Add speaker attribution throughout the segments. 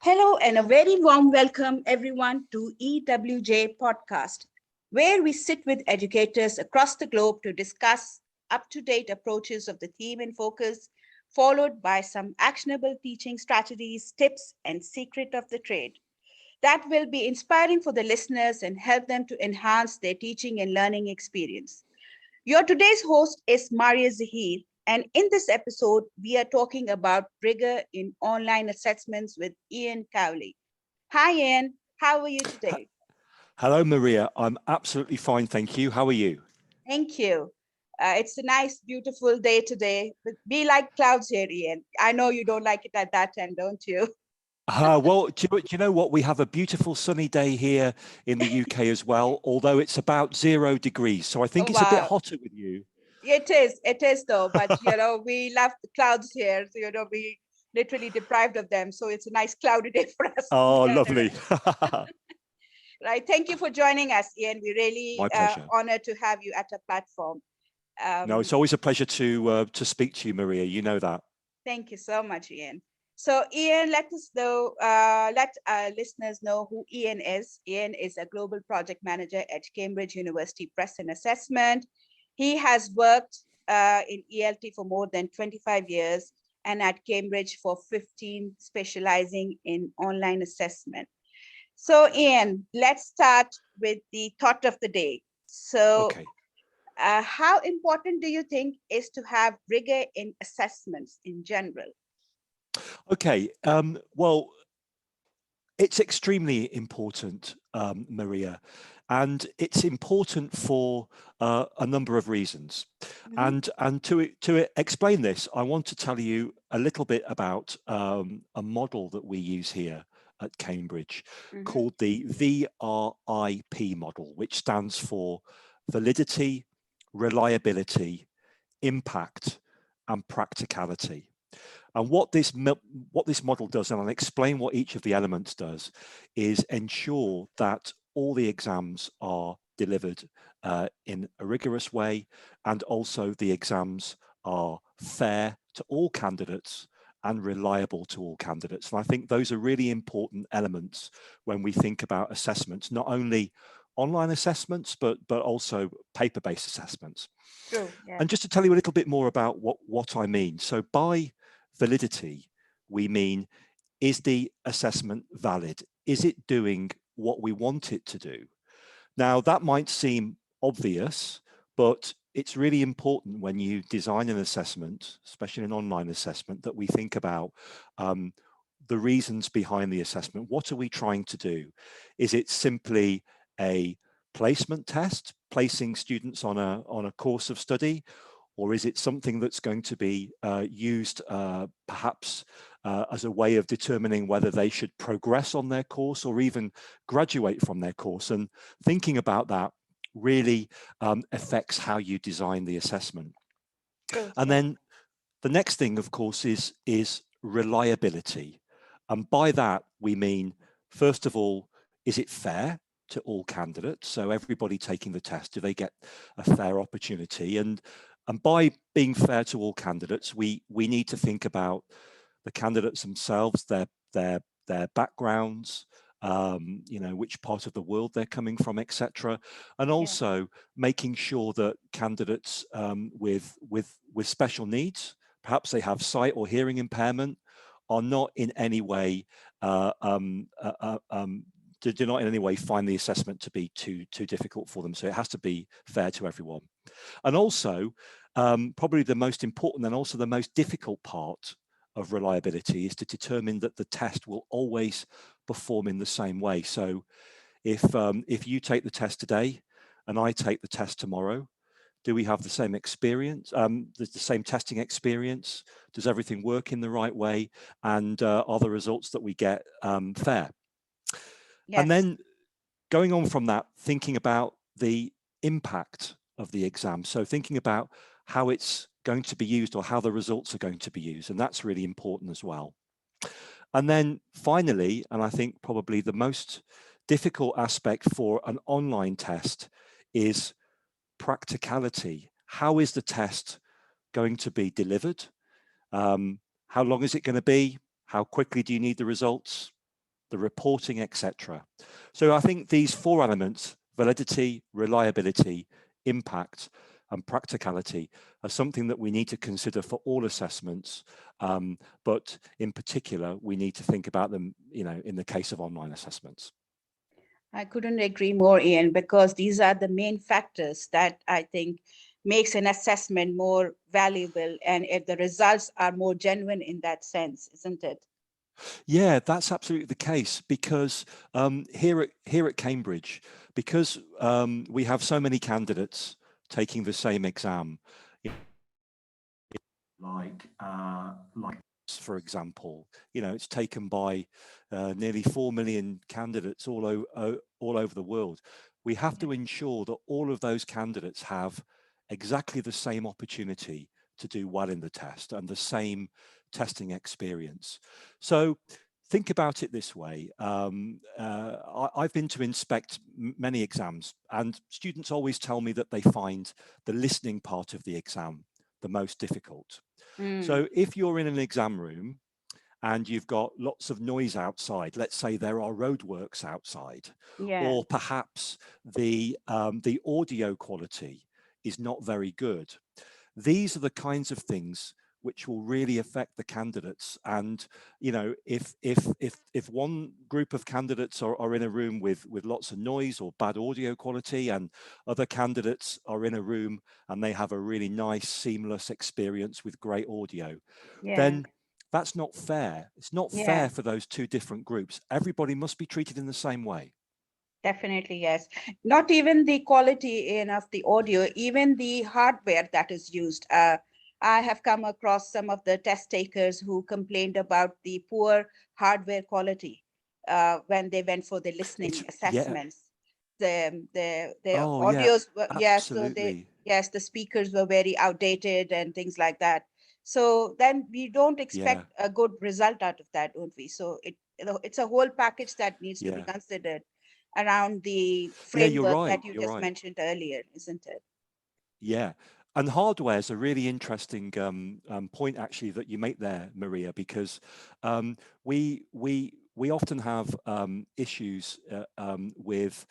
Speaker 1: Hello and a very warm welcome everyone to EWJ podcast, where we sit with educators across the globe to discuss up-to-date approaches of the theme in focus, followed by some actionable teaching strategies, tips, and secret of the trade that will be inspiring for the listeners and help them to enhance their teaching and learning experience. Your today's host is Maria Zahir, and in this episode, we are talking about rigor in online assessments with Ian Cawley. Hi, Ian. How are you today?
Speaker 2: Hello, Maria. I'm absolutely fine, thank you. How are you?
Speaker 1: Thank you. It's a nice, beautiful day today. But be like clouds here, Ian. I know you don't like it at that end, don't you?
Speaker 2: Well, do you know what? We have a beautiful sunny day here in the UK as well, although it's about 0 degrees. So I think
Speaker 1: Oh,
Speaker 2: it's a bit
Speaker 1: wow.
Speaker 2: hotter with you.
Speaker 1: It is though. But we love the clouds here. So we literally deprived of them. So it's a nice cloudy day for us
Speaker 2: Oh,
Speaker 1: here.
Speaker 2: lovely.
Speaker 1: Right. Thank you for joining us, Ian. We're really
Speaker 2: My pleasure.
Speaker 1: honored to have you at our platform.
Speaker 2: No,
Speaker 1: Um,
Speaker 2: it's always a pleasure to speak to you, Maria. You know that.
Speaker 1: Thank you so much, Ian. So, Ian, let our listeners know who Ian is. Ian is a global project manager at Cambridge University Press and Assessment. He has worked in ELT for more than 25 years and at Cambridge for 15, specializing in online assessment. So, Ian, let's start with the thought of the day. So,
Speaker 2: Okay.
Speaker 1: how important do you think is to have rigor in assessments in general?
Speaker 2: Okay. Well, it's extremely important, Maria, and it's important for a number of reasons.
Speaker 1: Mhm.
Speaker 2: And to explain this, I want to tell you a little bit about a model that we use here at Cambridge
Speaker 1: Mhm.
Speaker 2: called the VRIP model, which stands for validity, reliability, impact, and practicality. And what this model does, and I'll explain what each of the elements does, is ensure that all the exams are delivered in a rigorous way, and also the exams are fair to all candidates and reliable to all candidates. And I think those are really important elements when we think about assessments, not only online assessments, but also paper-based assessments.
Speaker 1: True. Yeah.
Speaker 2: And just to tell you a little bit more about what I mean. So by validity, we mean, is the assessment valid? Is it doing what we want it to do? Now, that might seem obvious, but it's really important when you design an assessment, especially an online assessment, that we think about the reasons behind the assessment. What are we trying to do? Is it simply a placement test, placing students on a course of study? Or is it something that's going to be used perhaps as a way of determining whether they should progress on their course or even graduate from their course? And thinking about that really affects how you design the assessment.
Speaker 1: True.
Speaker 2: And
Speaker 1: Yeah.
Speaker 2: then the next thing, of course, is reliability. And by that, we mean, first of all, is it fair to all candidates? So everybody taking the test, do they get a fair opportunity? And by being fair to all candidates, we need to think about the candidates themselves, their backgrounds, which part of the world they're coming from, etc. And
Speaker 1: Yeah.
Speaker 2: also making sure that candidates with special needs, perhaps they have sight or hearing impairment, are not in any way do not in any way find the assessment to be too difficult for them. So it has to be fair to everyone. And also, probably the most important and also the most difficult part of reliability is to determine that the test will always perform in the same way. So if you take the test today and I take the test tomorrow, do we have the same experience, the same testing experience? Does everything work in the right way? And are the results that we get fair? And
Speaker 1: Yes.
Speaker 2: then going on from that, thinking about the impact of the exam. So thinking about how it's going to be used or how the results are going to be used. And that's really important as well. And then finally, and I think probably the most difficult aspect for an online test is practicality. How is the test going to be delivered? How long is it going to be? How quickly do you need the results? the reporting, etc. So I think these 4 elements, validity, reliability, impact, and practicality, are something that we need to consider for all assessments. But in particular, we need to think about them, in the case of online assessments.
Speaker 1: I couldn't agree more, Ian, because these are the main factors that I think makes an assessment more valuable, and if the results are more genuine in that sense, isn't it?
Speaker 2: Yeah, that's absolutely the case, because here at Cambridge, because we have so many candidates taking the same exam, like for example, it's taken by nearly 4 million candidates all over the world. We have to ensure that all of those candidates have exactly the same opportunity to do well in the test and the same testing experience. So think about it this way. I've been to inspect many exams, and students always tell me that they find the listening part of the exam the most difficult. So if you're in an exam room and you've got lots of noise outside, let's say there are roadworks outside,
Speaker 1: Yeah,
Speaker 2: or perhaps the audio quality is not very good, these are the kinds of things which will really affect the candidates. And if one group of candidates are in a room with lots of noise or bad audio quality, and other candidates are in a room and they have a really nice seamless experience with great audio,
Speaker 1: yeah,
Speaker 2: then that's not fair. It's not
Speaker 1: yeah.
Speaker 2: fair for those 2 different groups. Everybody must be treated in the same way.
Speaker 1: Definitely, yes. Not even the quality of the audio, even the hardware that is used. I have come across some of the test takers who complained about the poor hardware quality when they went for the listening
Speaker 2: Yeah.
Speaker 1: assessments. The
Speaker 2: Oh yeah,
Speaker 1: audios were, yeah, so
Speaker 2: absolutely.
Speaker 1: yes, the speakers were very outdated and things like that. So then we don't
Speaker 2: Yeah,
Speaker 1: expect a good result out of that, don't we? So it's a whole package that needs to be
Speaker 2: yeah,
Speaker 1: considered around the
Speaker 2: yeah, you're
Speaker 1: framework
Speaker 2: right,
Speaker 1: that you
Speaker 2: you're
Speaker 1: just
Speaker 2: right.
Speaker 1: mentioned earlier, isn't it?
Speaker 2: Yeah, and hardware is a really interesting point actually that you make there, Maria, because um, we often have issues with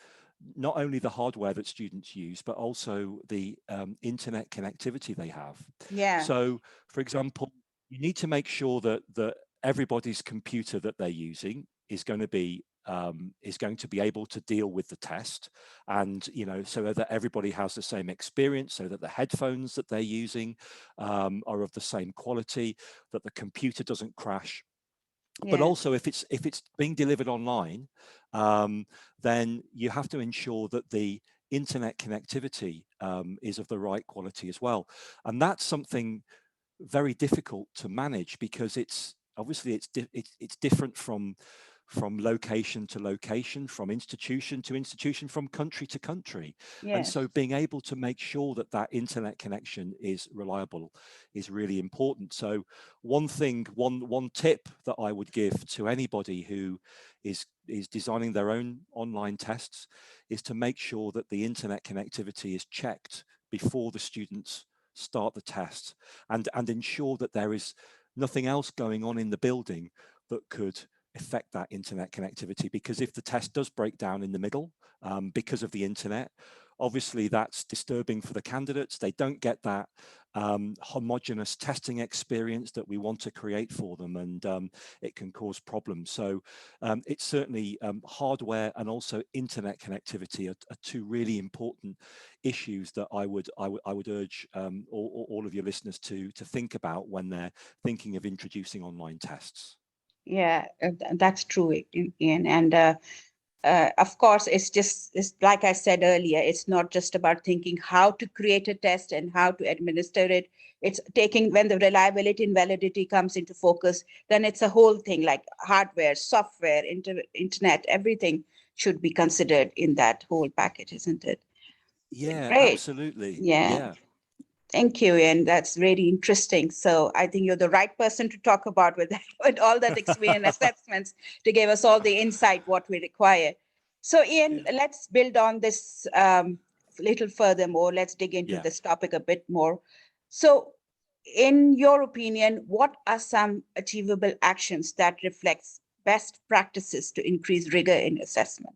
Speaker 2: not only the hardware that students use, but also the internet connectivity they have.
Speaker 1: Yeah,
Speaker 2: So, for example, you need to make sure that everybody's computer that they're using is going to be able to deal with the test, and so that everybody has the same experience, so that the headphones that they're using are of the same quality, that the computer doesn't crash. But
Speaker 1: yeah,
Speaker 2: also, if it's being delivered online, then you have to ensure that the internet connectivity is of the right quality as well, and that's something very difficult to manage, because it's obviously it's different from location to location, from institution to institution, from country to country. And
Speaker 1: yes,
Speaker 2: so being able to make sure that that internet connection is reliable is really important. So one tip that I would give to anybody who is designing their own online tests is to make sure that the internet connectivity is checked before the students start the test, and ensure that there is nothing else going on in the building that could affect that internet connectivity. Because if the test does break down in the middle because of the internet, obviously that's disturbing for the candidates. They don't get that homogeneous testing experience that we want to create for them, and it can cause problems. So it's certainly hardware and also internet connectivity are 2 really important issues that I would urge all of your listeners to think about when they're thinking of introducing online tests.
Speaker 1: yeah, that's true, Ian. And of course, it's like I said earlier, it's not just about thinking how to create a test and how to administer it. It's taking, when the reliability and validity comes into focus, then it's a whole thing, like hardware, software, internet, everything should be considered in that whole package, isn't it?
Speaker 2: Yeah,
Speaker 1: Great.
Speaker 2: absolutely.
Speaker 1: Yeah.
Speaker 2: Yeah.
Speaker 1: Thank you, and that's really interesting. So I think you're the right person to talk about with that, with all that experience assessments to give us all the insight what we require. So Ian,
Speaker 2: Yeah.
Speaker 1: let's build on this little furthermore. Let's dig into
Speaker 2: Yeah.
Speaker 1: this topic a bit more. So, in your opinion, what are some achievable actions that reflects best practices to increase rigor in assessment?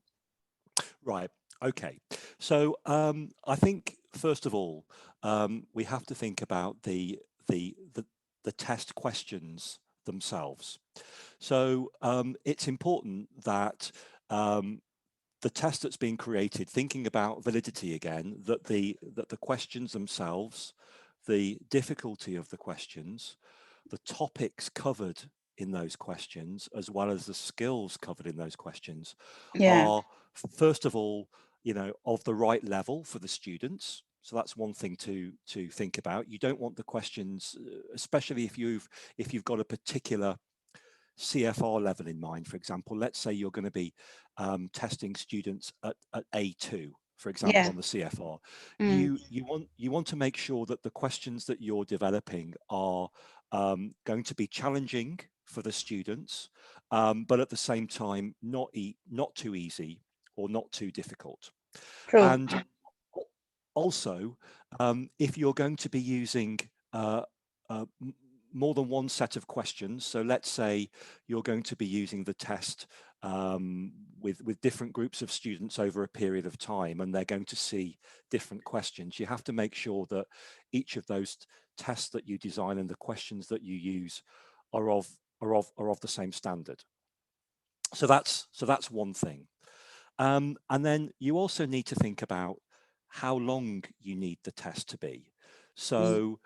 Speaker 2: Right. Okay. So I think first of all, we have to think about the the, the test questions themselves. So it's important that the test that's being created, thinking about validity again, that the questions themselves, the difficulty of the questions, the topics covered in those questions, as well as the skills covered in those questions,
Speaker 1: Yeah,
Speaker 2: are first of all, of the right level for the students. So that's one thing to think about. You don't want the questions, especially if you've got a particular CFR level in mind. For example, let's say you're going to be testing students at A2, for example,
Speaker 1: yeah,
Speaker 2: on the CFR.
Speaker 1: mm,
Speaker 2: You want to make sure that the questions that you're developing are going to be challenging for the students, but at the same time not too easy or not too difficult.
Speaker 1: true.
Speaker 2: And also, if you're going to be using uh, more than one set of questions, so let's say you're going to be using the test with different groups of students over a period of time, and they're going to see different questions, you have to make sure that each of those tests that you design and the questions that you use are of the same standard. So that's one thing. And then you also need to think about how long you need the test to be.
Speaker 1: Mm,
Speaker 2: So,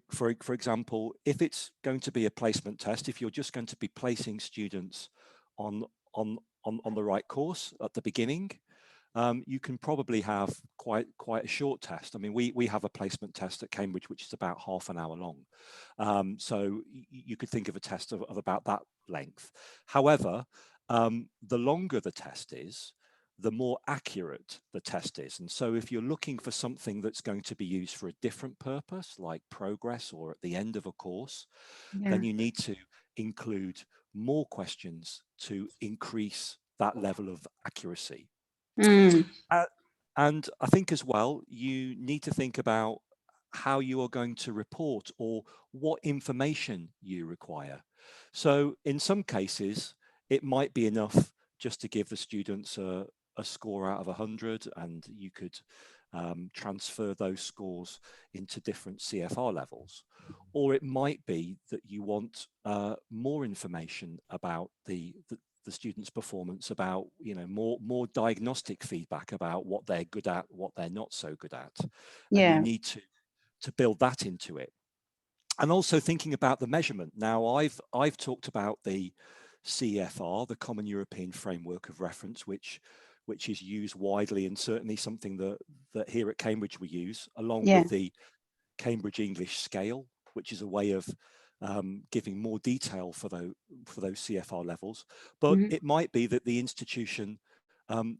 Speaker 2: for example, if it's going to be a placement test, if you're just going to be placing students on on the right course at the beginning, you can probably have quite a short test. I mean, we have a placement test at Cambridge, which is about half an hour long. So you could think of a test of about that length. However, the longer the test is, the more accurate the test is. And so if you're looking for something that's going to be used for a different purpose, like progress or at the end of a course,
Speaker 1: yeah.
Speaker 2: then you need to include more questions to increase that level of accuracy.
Speaker 1: Mm,
Speaker 2: Uh, and I think as well, you need to think about how you are going to report or what information you require. So in some cases, it might be enough just to give the students a score out of 100, and you could transfer those scores into different CFR levels. Or it might be that you want more information about the student's performance, about more diagnostic feedback about what they're good at, what they're not so good at, and you
Speaker 1: yeah,
Speaker 2: need to build that into it. And also thinking about the measurement. Now, I've talked about the CFR, the Common European Framework of Reference, which is used widely, and certainly something that here at Cambridge we use, along
Speaker 1: yeah.
Speaker 2: with the Cambridge English Scale, which is a way of giving more detail for those CFR levels. But
Speaker 1: Mhm.
Speaker 2: it might be that the institution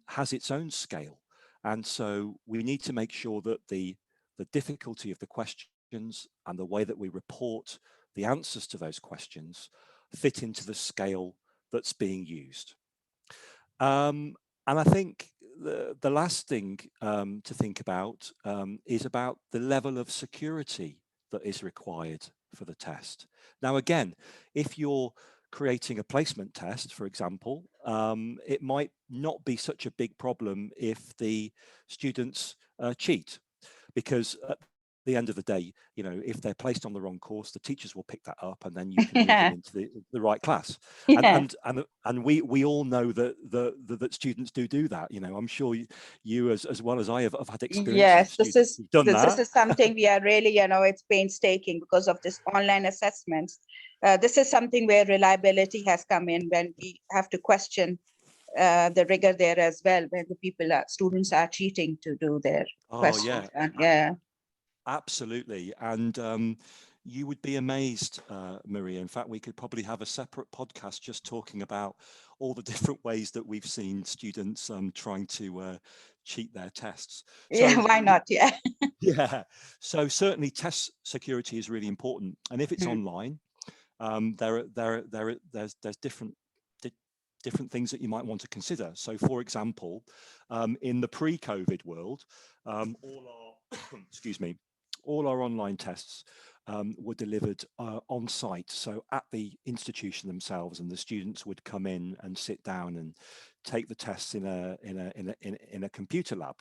Speaker 2: has its own scale, and so we need to make sure that the difficulty of the questions and the way that we report the answers to those questions fit into the scale that's being used. And I think the last thing to think about is about the level of security that is required for the test. Now, again, if you're creating a placement test, for example, it might not be such a big problem if the students cheat, because at the end of the day, if they're placed on the wrong course, the teachers will pick that up, and then you can move them into
Speaker 1: Yeah,
Speaker 2: the right class. And
Speaker 1: yeah.
Speaker 2: and and we all know that students do that. I'm sure you as well as I have had experience of
Speaker 1: Yes, this
Speaker 2: students
Speaker 1: is
Speaker 2: who've done
Speaker 1: this
Speaker 2: that.
Speaker 1: is something we are really, it's painstaking because of this online assessments. This is something where reliability has come in when we have to question the rigor there as well, when the students are cheating to do their
Speaker 2: Oh
Speaker 1: questions.
Speaker 2: yeah,
Speaker 1: And yeah,
Speaker 2: absolutely. And you would be amazed, Maria. In fact, we could probably have a separate podcast just talking about all the different ways that we've seen students trying to cheat their tests.
Speaker 1: yeah,
Speaker 2: So
Speaker 1: why not? Yeah.
Speaker 2: yeah, so certainly test security is really important. And if it's
Speaker 1: Mm.
Speaker 2: online, there's di- different things that you might want to consider. So, for example, in the pre-COVID world, all our excuse me, all our online tests were delivered on site, so at the institution themselves, and the students would come in and sit down and take the tests in a computer lab.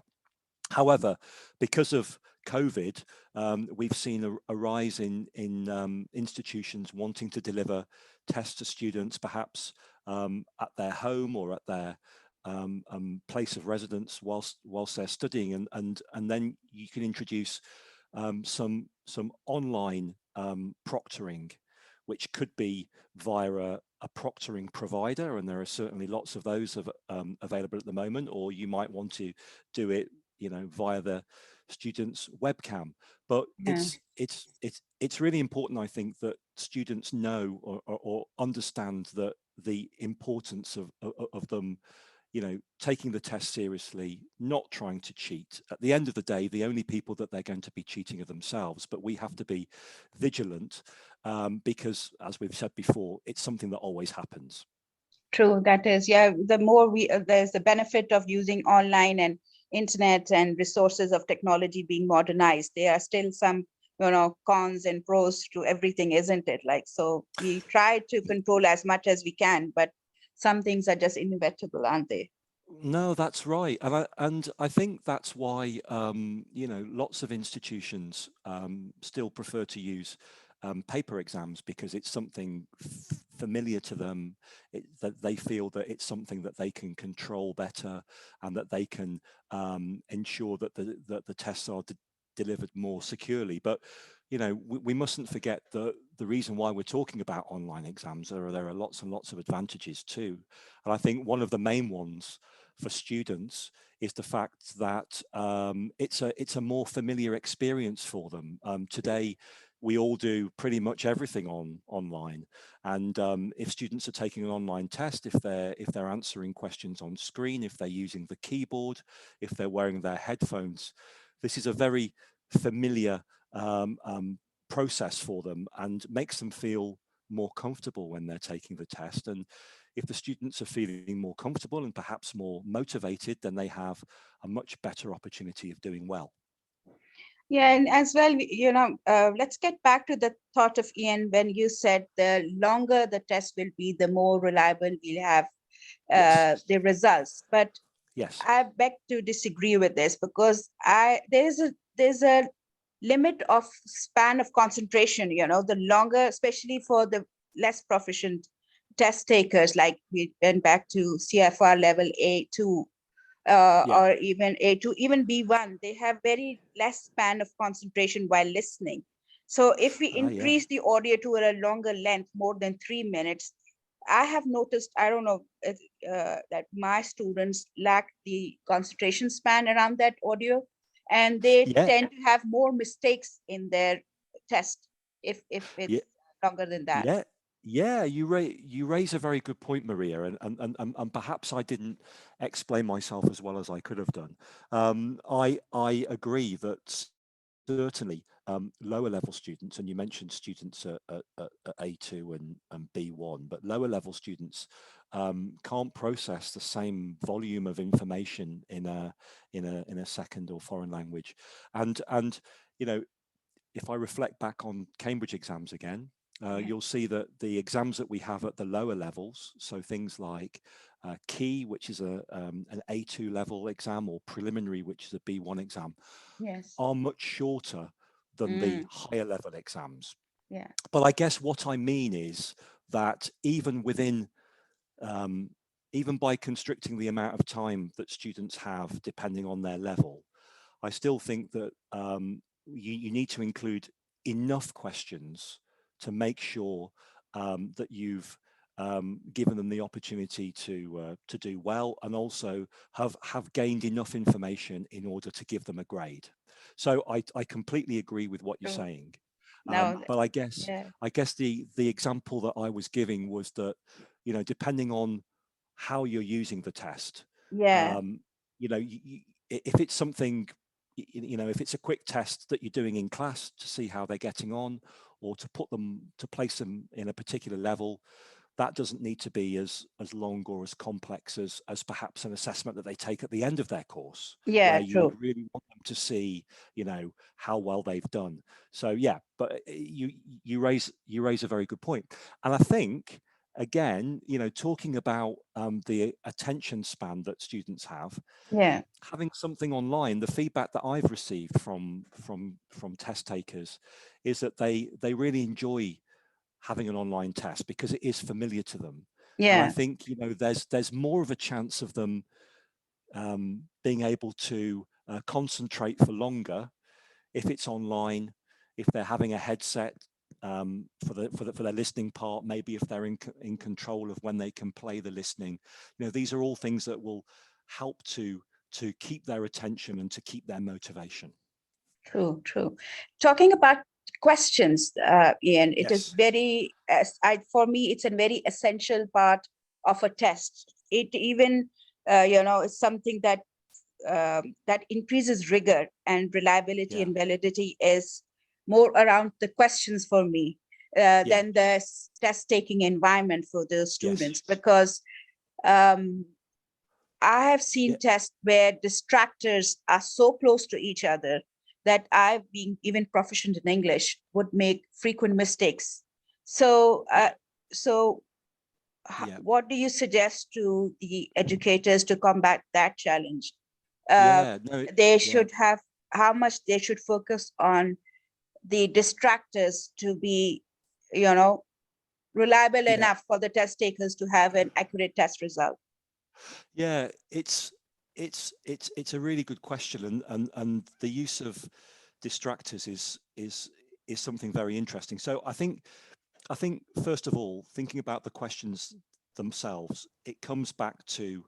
Speaker 2: However, because of COVID, we've seen a rise in institutions wanting to deliver tests to students, perhaps at their home or at their place of residence whilst they're studying, and then you can introduce some online proctoring, which could be via a proctoring provider, and there are certainly lots of those available at the moment, or you might want to do it, via the student's webcam. But
Speaker 1: Yeah.
Speaker 2: it's really important, I think, that students know or understand that the importance of them, taking the test seriously, not trying to cheat. At the end of the day, the only people that they're going to be cheating are themselves, but we have to be vigilant, because, as we've said before, it's something that always happens.
Speaker 1: True, that is, yeah. The more there's the benefit of using online and internet and resources of technology being modernized. There are still some, cons and pros to everything, isn't it? Like, so we try to control as much as we can, but some things are just inevitable, aren't they?
Speaker 2: No, that's right, and I think that's why, lots of institutions still prefer to use paper exams, because it's something familiar to them. That they feel that it's something that they can control better, and that they can ensure that the tests are delivered more securely. But we mustn't forget that the reason why we're talking about online exams are there are lots and lots of advantages too, and I think one of the main ones for students is the fact that it's a more familiar experience for them. Today, we all do pretty much everything online, and if students are taking an online test, if they're answering questions on screen, if they're using the keyboard, if they're wearing their headphones, this is a very familiar process for them, and makes them feel more comfortable when they're taking the test. And if the students are feeling more comfortable and perhaps more motivated, then they have a much better opportunity of doing well.
Speaker 1: Yeah, and as well, let's get back to the thought of Ian when you said the longer the test will be, the more reliable we'll have
Speaker 2: Yes,
Speaker 1: the results. But
Speaker 2: yes,
Speaker 1: I beg to disagree with this, because there's a limit of span of concentration. The longer, especially for the less proficient test takers, like we went back to CFR level A2,
Speaker 2: yeah,
Speaker 1: or even A2, even B1, they have very less span of concentration while listening. So if we
Speaker 2: yeah,
Speaker 1: increase the audio to a longer length, more than 3 minutes, I have noticed, I don't know, that my students lack the concentration span around that audio, and they
Speaker 2: yeah,
Speaker 1: tend to have more mistakes in their test if
Speaker 2: yeah,
Speaker 1: it's longer than that.
Speaker 2: yeah. Yeah, you raise a very good point, Maria, and perhaps I didn't explain myself as well as I could have done. I agree that certainly lower level students, and you mentioned students at A2 and B1, but lower level students can't process the same volume of information in a second or foreign language, and you know if I reflect back on Cambridge exams again,
Speaker 1: Yeah.
Speaker 2: you'll see that the exams that we have at the lower levels, so things like Key, which is an A2 level exam, or Preliminary, which is a B1 exam,
Speaker 1: Yes.
Speaker 2: are much shorter than the
Speaker 1: Mm,
Speaker 2: higher level exams.
Speaker 1: yeah.
Speaker 2: But I guess what I mean is that um, even by constricting the amount of time that students have, depending on their level, I still think that you need to include enough questions to make sure that you've given them the opportunity to do well, and also have gained enough information in order to give them a grade. So I completely agree with what you're
Speaker 1: True.
Speaker 2: saying.
Speaker 1: No.
Speaker 2: But I guess
Speaker 1: Yeah.
Speaker 2: I guess the example that I was giving was that, depending on how you're using the test,
Speaker 1: Yeah.
Speaker 2: um, if it's something, if it's a quick test that you're doing in class to see how they're getting on, or to place them in a particular level, that doesn't need to be as long or as complex as perhaps an assessment that they take at the end of their course, where
Speaker 1: Yeah,
Speaker 2: you
Speaker 1: true.
Speaker 2: would really want them to see, how well they've done. So yeah, but you raise a very good point. And I think, again, talking about the attention span that students have,
Speaker 1: Yeah,
Speaker 2: having something online, the feedback that I've received from test takers is that they really enjoy having an online test because it is familiar to them. And I
Speaker 1: yeah,
Speaker 2: think, there's more of a chance of them being able to concentrate for longer if it's online, if they're having a headset for their listening part, maybe if they're in control of when they can play the listening. These are all things that will help to keep their attention and to keep their motivation.
Speaker 1: true, true. Talking about questions, Ian, it is
Speaker 2: Yes.
Speaker 1: very, for me, it's a very essential part of a test. It even, is something that increases rigor and reliability
Speaker 2: Yeah.
Speaker 1: and validity is more around the questions for me
Speaker 2: Yeah.
Speaker 1: than the test taking environment for the
Speaker 2: Yes.
Speaker 1: students, because um, I have
Speaker 2: Yeah.
Speaker 1: seen tests where distractors are so close to each other that I, being even proficient in English, would make frequent mistakes. So, so
Speaker 2: Yeah.
Speaker 1: what do you suggest to the educators to combat that challenge? Uh,
Speaker 2: Yeah. No.
Speaker 1: they
Speaker 2: Yeah.
Speaker 1: should have, how much they should focus on the distractors to be, you know, reliable
Speaker 2: Yeah.
Speaker 1: enough for the test takers to have an accurate test result.
Speaker 2: Yeah. It's a really good question, and the use of distractors is something very interesting. So I think first of all, thinking about the questions themselves, it comes back to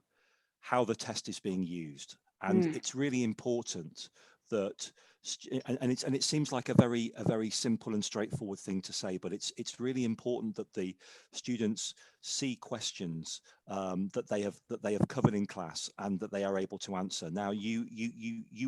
Speaker 2: how the test is being used, and
Speaker 1: Mm,
Speaker 2: it's really important that and it seems like a very simple and straightforward thing to say, but it's really important that the students see questions that they have covered in class and that they are able to answer. Now, you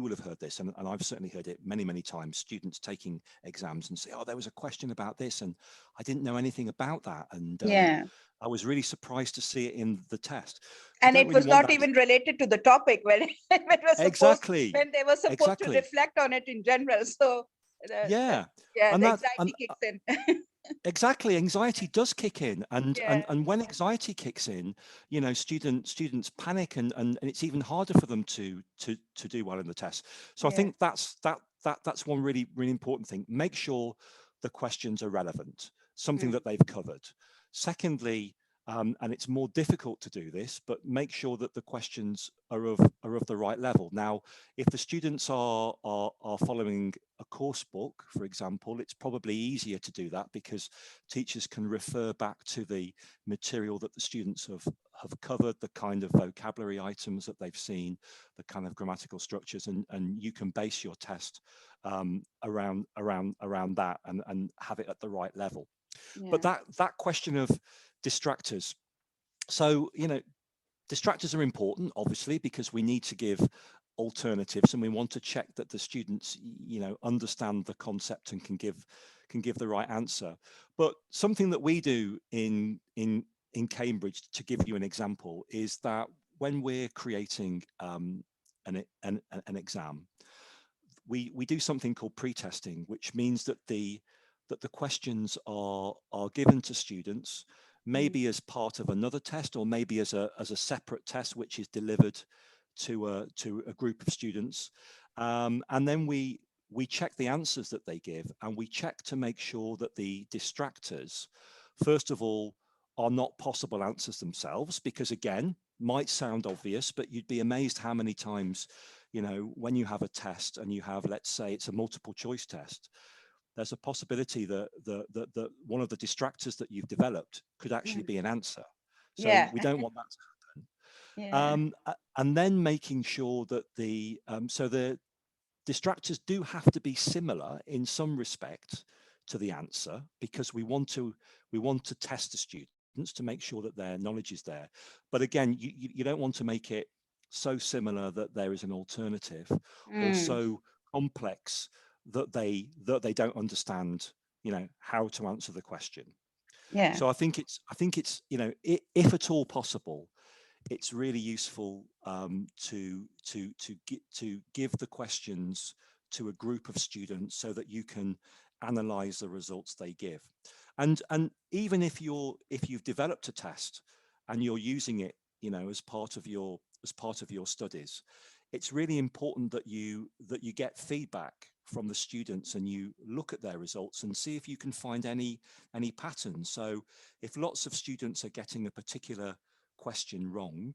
Speaker 2: will have heard this, and I've certainly heard it many times. Students taking exams and say, "Oh, there was a question about this, and I didn't know anything about that," and
Speaker 1: yeah.
Speaker 2: I was really surprised to see it in the test. We
Speaker 1: And
Speaker 2: don't
Speaker 1: it
Speaker 2: really
Speaker 1: was
Speaker 2: want
Speaker 1: not
Speaker 2: that.
Speaker 1: even related to the topic when it was supposed,
Speaker 2: Exactly,
Speaker 1: when they were supposed to
Speaker 2: exactly.
Speaker 1: reflect on it in general. So
Speaker 2: Yeah,
Speaker 1: yeah,
Speaker 2: and
Speaker 1: the
Speaker 2: that and
Speaker 1: anxiety kicks in.
Speaker 2: exactly, anxiety does kick in, and
Speaker 1: Yeah,
Speaker 2: and when anxiety kicks in, students panic, and it's even harder for them to do well in the test. So I
Speaker 1: yeah,
Speaker 2: think that's one really important thing. Make sure the questions are relevant, something
Speaker 1: mm,
Speaker 2: that they've covered. Secondly, and it's more difficult to do this, but make sure that the questions are of the right level. Now, if the students are following a course book, for example, it's probably easier to do that because teachers can refer back to the material that the students have covered, the kind of vocabulary items that they've seen, the kind of grammatical structures, and you can base your test around that and have it at the right level. But
Speaker 1: yeah,
Speaker 2: that question of distractors. So, distractors are important, obviously, because we need to give alternatives and we want to check that the students, understand the concept and can give the right answer. But something that we do in Cambridge, to give you an example, is that when we're creating an exam, we do something called pre-testing, which means that the questions are given to students,
Speaker 1: mm,
Speaker 2: maybe as part of another test, or maybe as a separate test, which is delivered to a group of students, and then we check the answers that they give, and we check to make sure that the distractors, first of all, are not possible answers themselves, because again, might sound obvious, but you'd be amazed how many times, when you have a test and you have, let's say it's a multiple choice test, there's a possibility that one of the distractors that you've developed could actually
Speaker 1: mm,
Speaker 2: be an answer. So
Speaker 1: yeah,
Speaker 2: we don't want that to
Speaker 1: yeah,
Speaker 2: happen. And then making sure that the distractors do have to be similar in some respect to the answer, because we want to test the students to make sure that their knowledge is there. But again, you don't want to make it so similar that there is an alternative, or
Speaker 1: mm,
Speaker 2: so complex that they don't understand how to answer the question.
Speaker 1: Yeah.
Speaker 2: So I think it's you know, if at all possible, it's really useful to give the questions to a group of students so that you can analyze the results they give. And even if you've developed a test and you're using it, you know, as part of your studies, it's really important that you get feedback from the students and you look at their results and see if you can find any patterns. So if lots of students are getting a particular question wrong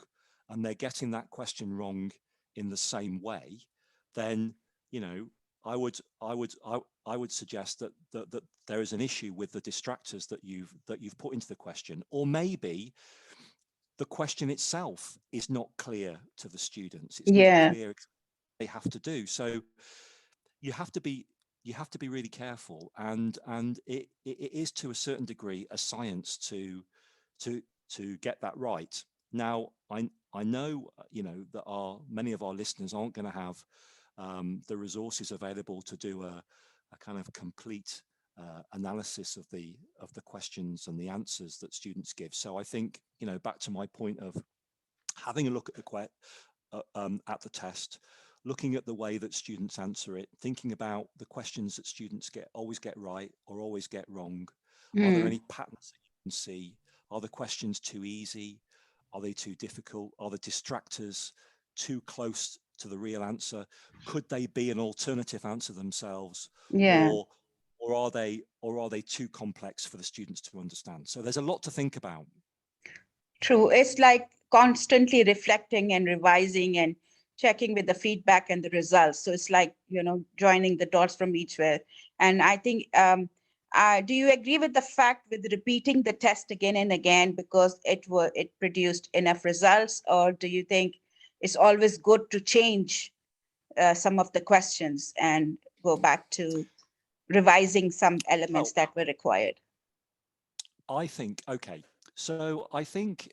Speaker 2: and they're getting that question wrong in the same way, then, you know, I would suggest that there is an issue with the distractors that you've put into the question, or maybe the question itself is not clear to the students. It's not
Speaker 1: Yeah.
Speaker 2: clear what they have to do. So you have to be really careful, and it is to a certain degree a science to get that right. Now I know, you know, that many of our listeners aren't going to have the resources available to do a kind of complete analysis of the questions and the answers that students give. So I think, you know, back to my point of having a look at the test, looking at the way that students answer it, thinking about the questions that students always get right or always get wrong. Are there any patterns that you can see? Are the questions too easy? Are they too difficult? Are the distractors too close to the real answer? Could they be an alternative answer themselves?
Speaker 1: Yeah.
Speaker 2: Or are they too complex for the students to understand? So there's a lot to think about.
Speaker 1: True. It's like constantly reflecting and revising and checking with the feedback and the results. So it's like, you know, joining the dots from each way. And I think, do you agree with the fact with repeating the test again and again because it produced enough results, or do you think it's always good to change some of the questions and go back to revising some elements
Speaker 2: Well,
Speaker 1: that were required?
Speaker 2: I think, okay, so I think,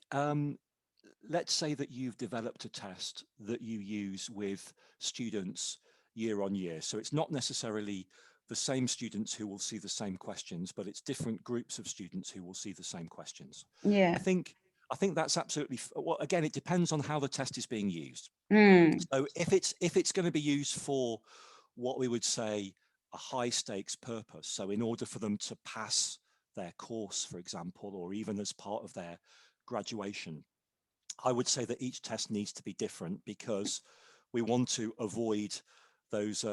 Speaker 2: let's say that you've developed a test that you use with students year on year. So it's not necessarily the same students who will see the same questions, but it's different groups of students who will see the same questions. I
Speaker 1: Yeah.
Speaker 2: think I think that's absolutely, well, again, it depends on how the test is being used.
Speaker 1: Mm.
Speaker 2: So if it's going to be used for what we would say a high stakes purpose, so in order for them to pass their course, for example, or even as part of their graduation, I would say that each test needs to be different because we want to avoid those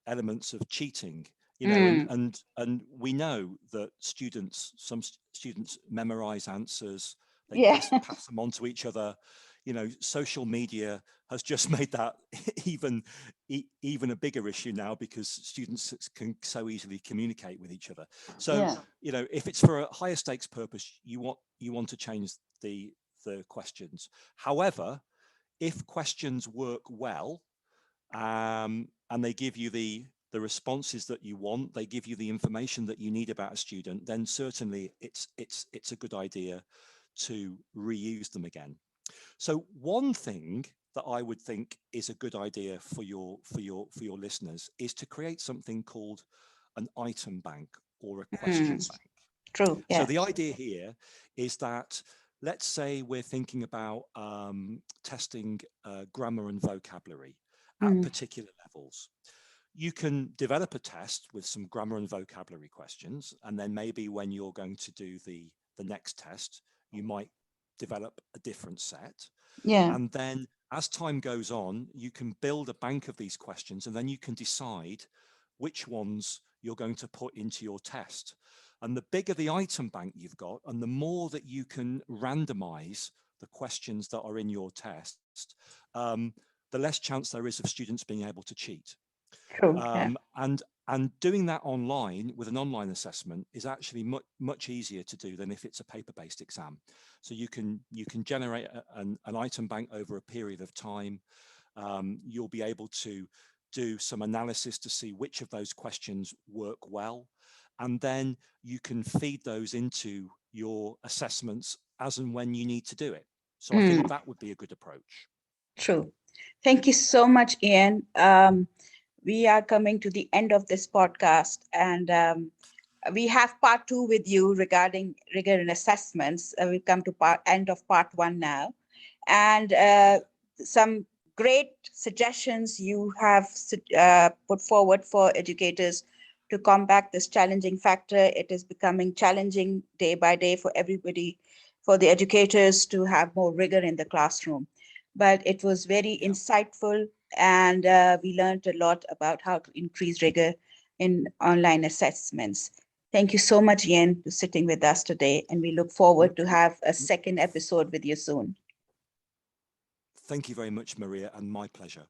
Speaker 2: elements of cheating, you know,
Speaker 1: Mm.
Speaker 2: and we know that some students memorize answers, they
Speaker 1: Yeah.
Speaker 2: pass them on to each other. You know, social media has just made that even a bigger issue now because students can so easily communicate with each other. So,
Speaker 1: Yeah.
Speaker 2: you know, if it's for a higher stakes purpose, you want to change the questions. However, if questions work well, and they give you the responses that you want, they give you the information that you need about a student, then certainly it's a good idea to reuse them again. So one thing that I would think is a good idea for your listeners is to create something called an item bank or a question
Speaker 1: Mm.
Speaker 2: bank.
Speaker 1: True.
Speaker 2: So
Speaker 1: Yeah.
Speaker 2: the idea here is that, let's say we're thinking about testing grammar and vocabulary at
Speaker 1: Mm.
Speaker 2: particular levels. You can develop a test with some grammar and vocabulary questions, and then maybe when you're going to do the next test, you might develop a different set.
Speaker 1: Yeah.
Speaker 2: And then as time goes on, you can build a bank of these questions, and then you can decide which ones you're going to put into your test. And the bigger the item bank you've got, and the more that you can randomize the questions that are in your test, the less chance there is of students being able to cheat.
Speaker 1: True. Yeah.
Speaker 2: And doing that online with an online assessment is actually much easier to do than if it's a paper-based exam. So you can generate an item bank over a period of time. You'll be able to do some analysis to see which of those questions work well, and then you can feed those into your assessments as and when you need to do it. So I think
Speaker 1: Mm.
Speaker 2: that would be a good approach.
Speaker 1: True. Thank you so much, Ian. We are coming to the end of this podcast, and we have part 2 with you regarding rigor in assessments. We've come to end of part 1 now, and some great suggestions you have put forward for educators to combat this challenging factor. It is becoming challenging day by day for everybody, for the educators to have more rigor in the classroom. But it was very insightful, and we learned a lot about how to increase rigor in online assessments. Thank you so much, Ian, for sitting with us today, and we look forward to have a second episode with you soon.
Speaker 2: Thank you very much, Maria, and my pleasure.